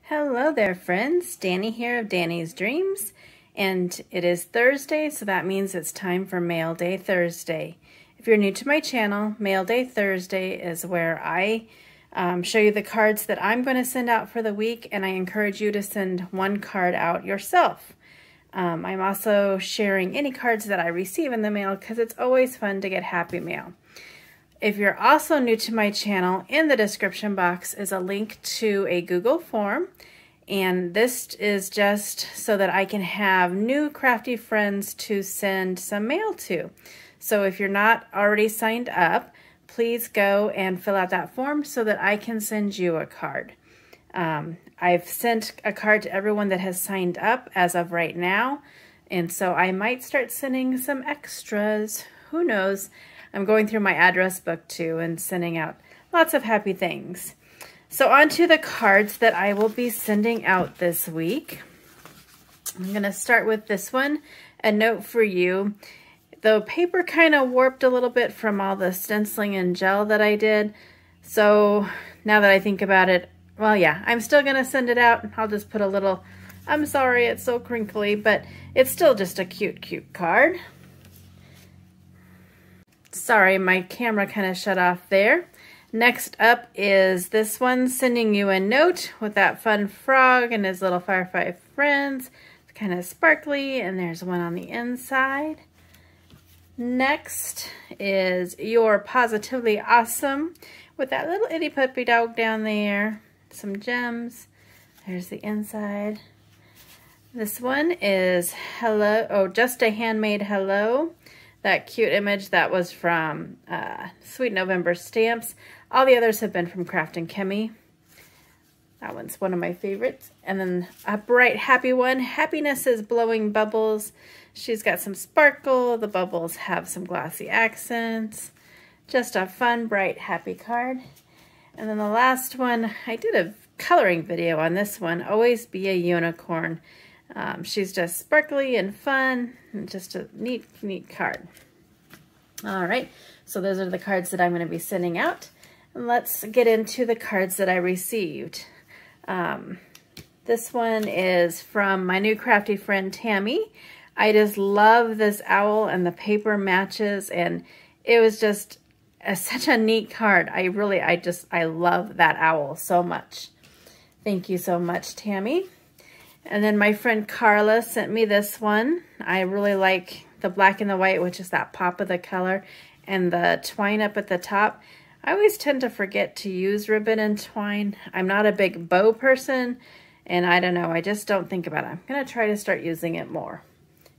Hello there, friends. Danny here of Danny's Dreams, and it is Thursday, so that means it's time for Mail Day Thursday. If you're new to my channel, Mail Day Thursday is where I show you the cards that I'm going to send out for the week, and I encourage you to send one card out yourself. I'm also sharing any cards that I receive in the mail because it's always fun to get happy mail. If you're also new to my channel, in the description box is a link to a Google form, and this is just so that I can have new crafty friends to send some mail to. So if you're not already signed up, please go and fill out that form so that I can send you a card. I've sent a card to everyone that has signed up as of right now, and so I might start sending some extras. Who knows? I'm going through my address book too and sending out lots of happy things. So on to the cards that I will be sending out this week. I'm going to start with this one, A Note for You. The paper kind of warped a little bit from all the stenciling and gel that I did. So now that I think about it, well, yeah, I'm still going to send it out. I'll just put a little, I'm sorry, it's so crinkly, but it's still just a cute, cute card. Sorry, my camera kind of shut off there. Next up is this one, Sending You a Note, with that fun frog and his little firefly friends. It's kind of sparkly, and there's one on the inside. Next is You're Positively Awesome, with that little itty puppy dog down there. Some gems. There's the inside. This one is Hello, oh, Just a Handmade Hello. That cute image that was from Sweet November Stamps. All the others have been from Craft and Chemie. That one's one of my favorites. And then a bright, happy one. Happiness is Blowing Bubbles. She's got some sparkle. The bubbles have some glossy accents. Just a fun, bright, happy card. And then the last one, I did a coloring video on this one. Always Be a Unicorn. She's just sparkly and fun, and just a neat, neat card. All right, so those are the cards that I'm going to be sending out. And let's get into the cards that I received. This one is from my new crafty friend, Tammy. I just love this owl, and the paper matches, and it was just such a neat card. I love that owl so much. Thank you so much, Tammy. And then my friend Carla sent me this one. I really like the black and the white, which is that pop of the color, and the twine up at the top. I always tend to forget to use ribbon and twine. I'm not a big bow person, and I don't know, I just don't think about it. I'm going to try to start using it more.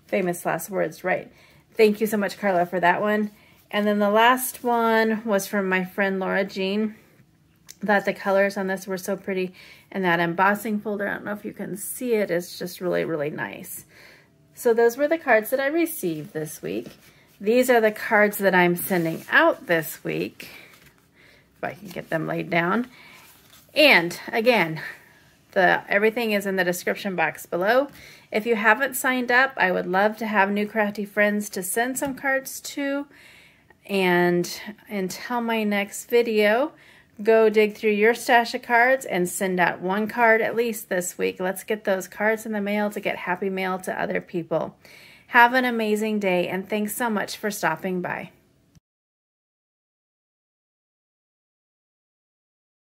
Famous last words, right? Thank you so much, Carla, for that one. And then the last one was from my friend Laura Jean. That the colors on this were so pretty, and that embossing folder, I don't know if you can see it, it's just really, really nice. So those were the cards that I received this week. These are the cards that I'm sending out this week, if I can get them laid down. And again, everything is in the description box below. If you haven't signed up, I would love to have new crafty friends to send some cards to. And until my next video, go dig through your stash of cards and send out one card at least this week. Let's get those cards in the mail to get happy mail to other people. Have an amazing day, and thanks so much for stopping by.